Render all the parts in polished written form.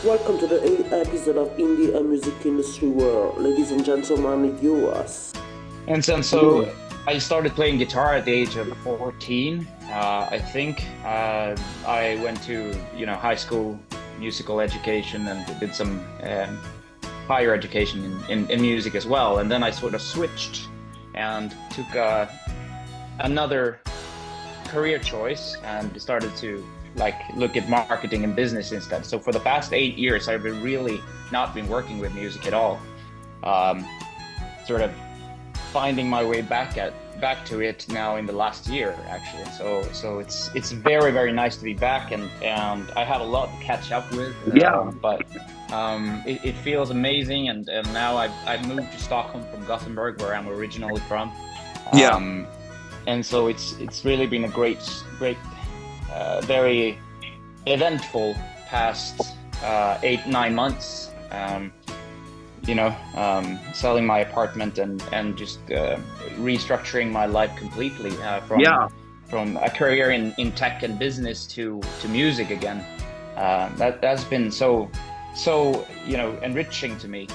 Welcome to the 8th episode of Indie and Music Industry World. Ladies and gentlemen, Joas. And so I started playing guitar at the age of 14. I think I went to high school musical education and did some higher education in music as well. And then I sort of switched and took another career choice and started to look at marketing and business instead. So for the past 8 years, I've really not been working with music at all. Sort of finding my way back to it now in the last year, actually. So it's very, very nice to be back, and I have a lot to catch up with. But it feels amazing, and now I've moved to Stockholm from Gothenburg, where I'm originally from. And so it's really been a great, very eventful past 8-9 months. Selling my apartment and just restructuring my life completely from a career in tech and business to music again. That's been so enriching to me.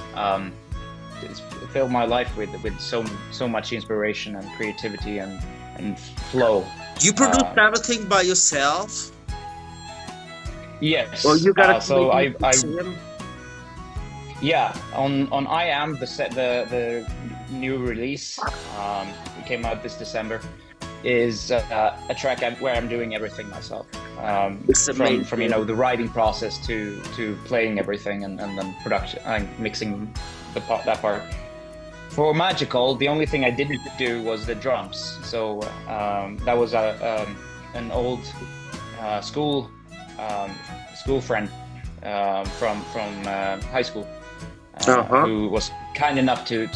It's filled my life with so much inspiration and creativity and flow. You produce everything by yourself? Yes. Or you got Yeah, on I Am, the new release, it came out this December, is a track where I'm doing everything myself. From the writing process to playing everything and then production and mixing that part. For Magical, the only thing I didn't do was the drums. So that was an old school friend from high school. Who was kind enough to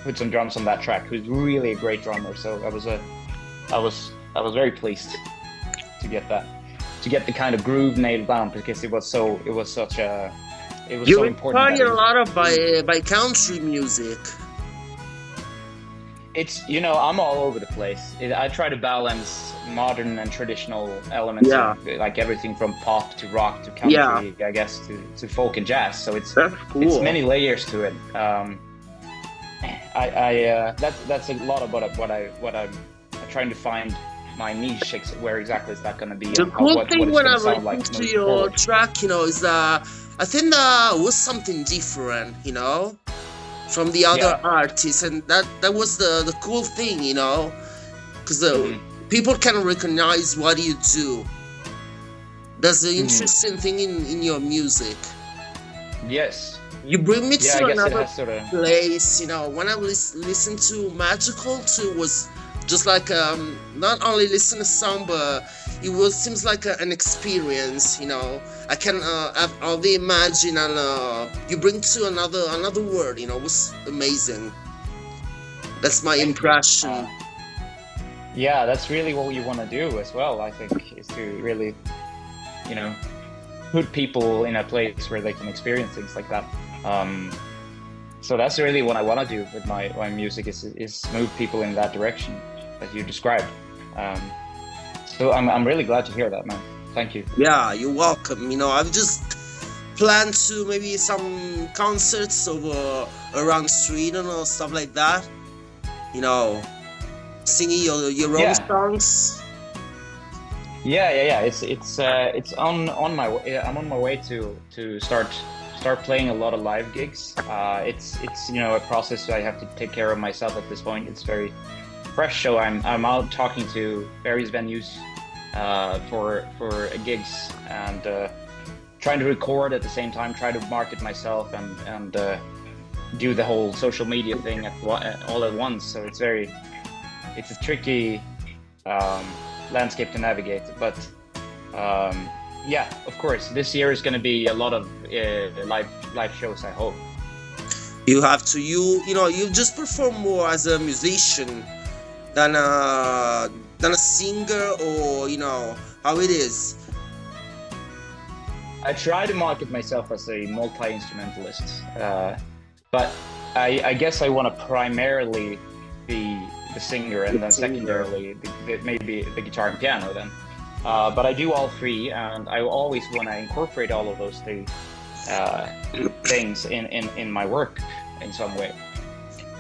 put some drums on that track. Who's really a great drummer. So I was very pleased to get the kind of groove nailed down, because it was so important. You inspire a lot of by country music. It's I'm all over the place. I try to balance modern and traditional elements, like everything from pop to rock to country, I guess, to folk and jazz. So it's many layers to it. That's a lot of what I'm trying to find my niche. Where exactly is that going to be? The cool thing when I listen to your track, is that I think that was something different, from the other artists, and that was the cool thing, because people can recognize what you do. That's the interesting thing in your music. Yes. You bring me to another place, when I listened to Magical too, was just like not only listen to song, but it seems like an experience. I can have all the imagine, and you bring to another world. It was amazing. That's my impression. That's really what you want to do as well. I think is to really, put people in a place where they can experience things like that. So that's really what I want to do with my music is move people in that direction that you described. So I'm really glad to hear that, man. Thank you. Yeah, you're welcome. I've just planned to maybe some concerts over around Sweden or stuff like that. Singing your own songs. Yeah. It's on my way. I'm on my way to start playing a lot of live gigs. It's a process I have to take care of myself at this point. It's very fresh, so I'm out talking to various venues for gigs and trying to record at the same time, try to market myself and do the whole social media thing all at once. So it's a tricky landscape to navigate, but of course this year is going to be a lot of live shows, I hope. You have to you just perform more as a musician than a singer, or how it is. I try to market myself as a multi-instrumentalist, but I guess I want to primarily be the singer, and then secondarily maybe the guitar and piano then. But I do all three, and I always want to incorporate all of those three things in my work in some way.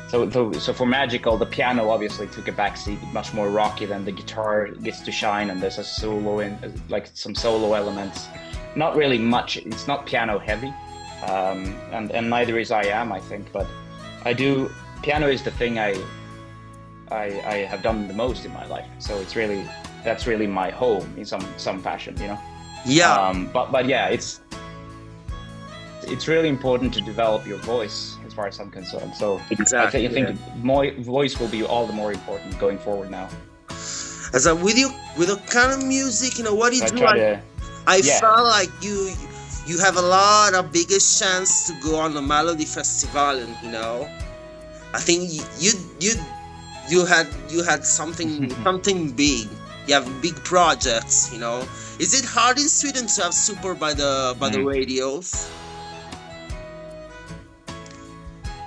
So for Magical, the piano obviously took a backseat, much more rocky than the guitar gets to shine, and there's a solo in, like some solo elements. Not really much. It's not piano heavy, and neither is I Am, I think. But piano is the thing I have done the most in my life. So that's really my home in some fashion, you know. Yeah. But yeah, it's really important to develop your voice, as far as I'm concerned. So exactly, I think my voice will be all the more important going forward now. As with the kind of music, you know, what do you do? I felt like you have a lot of biggest chance to go on the Melody Festival, and you know, I think you had something big. You have big projects, you know. Is it hard in Sweden to have super by the radios?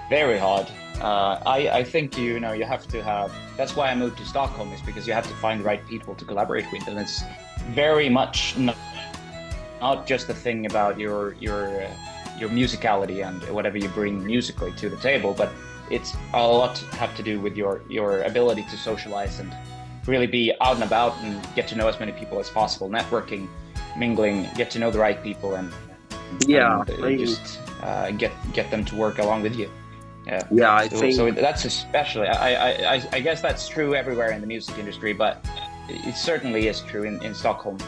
Very hard. I think you have to have. That's why I moved to Stockholm, is because you have to find the right people to collaborate with, and it's very much not just a thing about your musicality and whatever you bring musically to the table, but it's a lot have to do with your ability to socialize and really be out and about and get to know as many people as possible, networking, mingling, get to know the right people, and just get them to work along with you. Yeah, I think so. That's especially. I guess that's true everywhere in the music industry, but it certainly is true in Stockholm.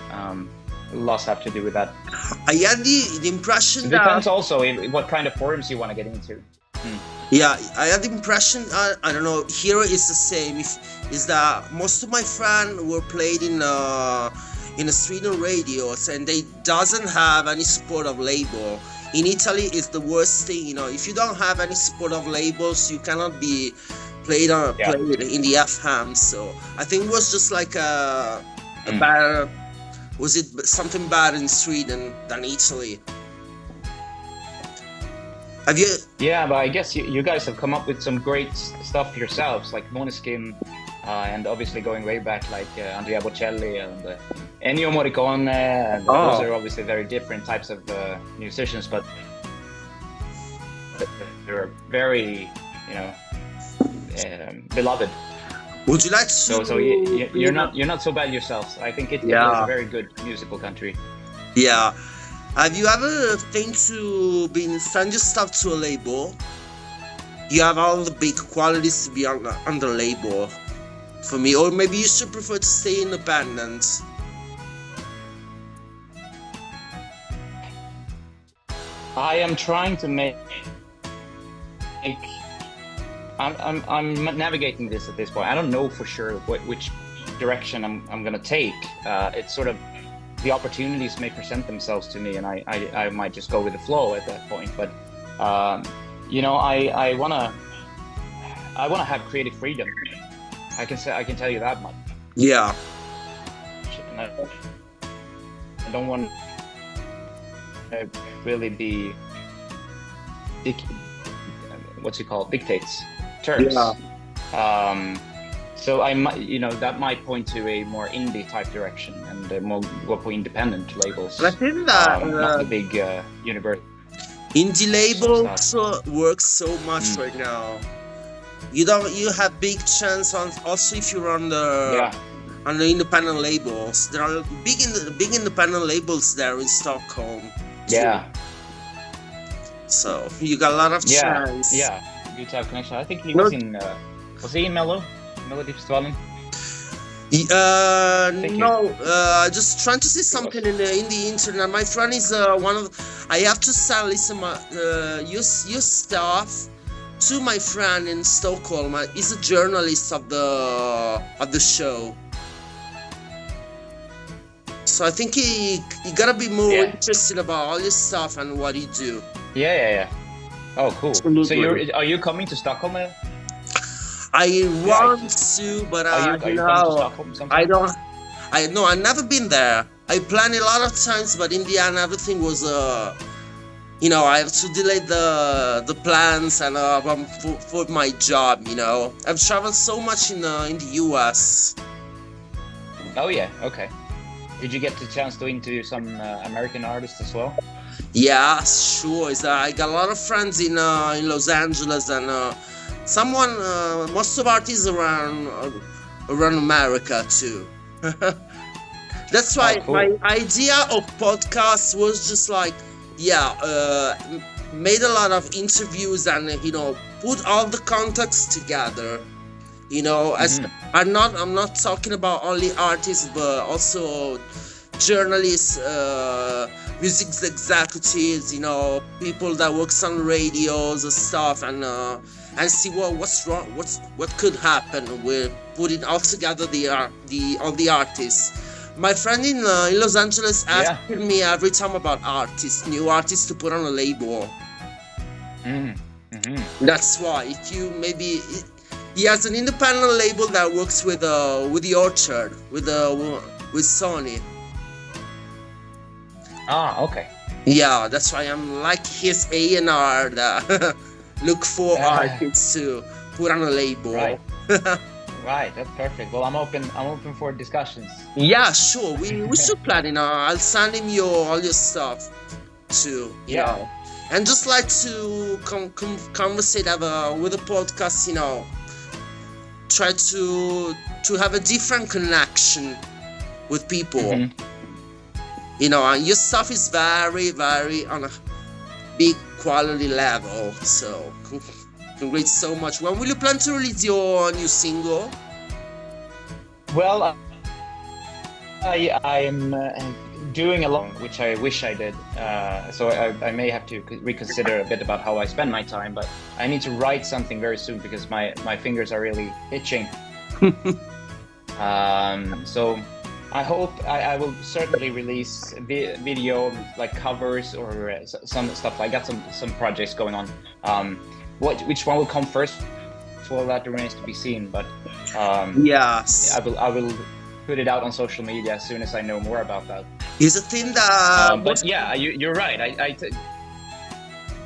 Lots have to do with that. I had the impression it depends also in what kind of forums you want to get into. Yeah, I had the impression, I don't know, here is the same, is that most of my friends were played in a Sweden radios, and they doesn't have any support of label. In Italy, it's the worst thing, you know, if you don't have any support of labels, you cannot be played in the FM. So I think it was just like a bad, was it something bad in Sweden than Italy? Have you? Yeah, but I guess you guys have come up with some great stuff yourselves, like Måneskin, and obviously going way back, like Andrea Bocelli and Ennio Morricone, and those are obviously very different types of musicians, but they're very, you know, beloved. Would you like to? So you're not so bad yourselves. I think it is a very good musical country. Yeah. Have you ever think to send your stuff to a label? You have all the big qualities to be on the label for me, or maybe you should prefer to stay independent. I am trying to make. I'm navigating this at this point. I don't know for sure which direction I'm gonna take. It's sort of. The opportunities may present themselves to me, and I might just go with the flow at that point. But you know, I wanna have creative freedom. I can tell you that much. Yeah. And I don't want to really be dictates terms. Yeah. So I might, you know, that might point to a more indie type direction and more independent labels. But I think that not the big universe. Indie labels works so much right now. You have big chance on also if you're on the independent labels. There are big independent labels there in Stockholm. Yeah. So you got a lot of chance. Yeah, good to have connection. I think he was in. Was he in Melody Festivalen? No, just trying to see something in the internet. My friend is one of. I have to sell your stuff to my friend in Stockholm. He's a journalist of the show. So I think he gotta be more interested about all your stuff and what you do. Yeah. Oh, cool. Absolutely. So are you coming to Stockholm now? I want to, but I don't. I've never been there. I planned a lot of times, but in the end, everything was, I have to delay the plans and for my job. You know, I've traveled so much in the US. Oh yeah, okay. Did you get the chance to interview some American artists as well? Yeah, sure. I got a lot of friends in Los Angeles, and most of artists around America too. That's why cool. my idea of podcast was just like, made a lot of interviews and put all the contacts together. As I'm not talking about only artists, but also journalists, music executives, people that works on radios and stuff, and see what's wrong, what could happen with putting all together all the artists. My friend in Los Angeles asking me every time about new artists to put on a label. That's why he has an independent label that works with the Orchard, with Sony. Okay. Yeah, that's why I'm like his A&R that look for artists to put on a label. Right. Right, that's perfect. Well, I'm open for discussions. Yeah, sure. We should plan it. I'll send him all your stuff too. You know. And just like to conversate with the podcast, try to have a different connection with people. And your stuff is very, very on a big quality level. So congrats so much. When will you plan to release your new single? Well, I'm doing a lot, which I wish I did. So I may have to reconsider a bit about how I spend my time, but I need to write something very soon because my fingers are really itching. So I hope I will certainly release video, like covers or some stuff. I got some projects going on. Which one will come first? Well, that remains to be seen. But yes, I will put it out on social media as soon as I know more about that. It's a thing that. But yeah, you're right.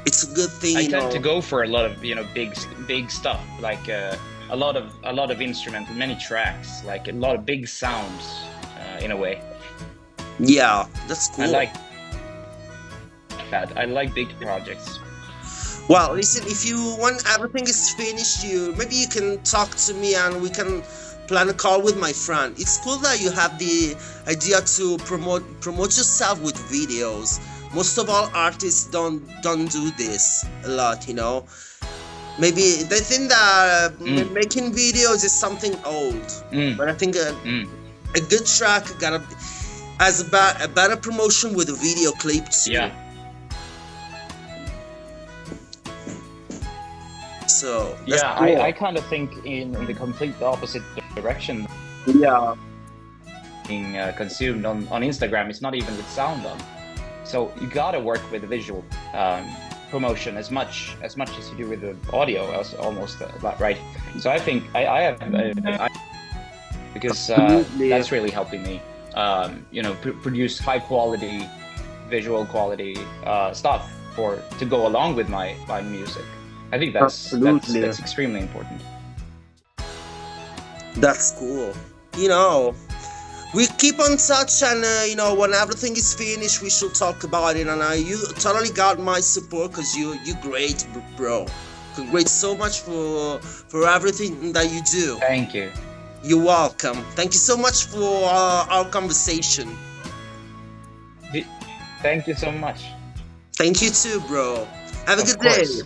It's a good thing. I tend to go for a lot of big stuff, like a lot of instrument, many tracks, like a lot of big sounds, in a way. Yeah, that's cool. I like that. I like big projects. Well, listen, when everything is finished, maybe you can talk to me and we can plan a call with my friend. It's cool that you have the idea to promote yourself with videos. Most of all artists don't do this a lot, Maybe they think that making videos is something old, but I think a good track has a better promotion with a video clip too. Yeah. So yeah, cool. I kind of think in the complete opposite direction. Yeah. Being consumed on Instagram, it's not even with sound on. So you gotta work with the visual promotion as much as you do with the audio, almost right. So I think I have because that's really helping me, produce high quality, visual quality stuff to go along with my music. I think that's extremely important. That's cool. We keep on touch, and when everything is finished, we should talk about it. And you totally got my support because you're great, bro. Congrats so much for everything that you do. Thank you. You're welcome. Thank you so much for our conversation. Thank you so much. Thank you too, bro. Have a good day.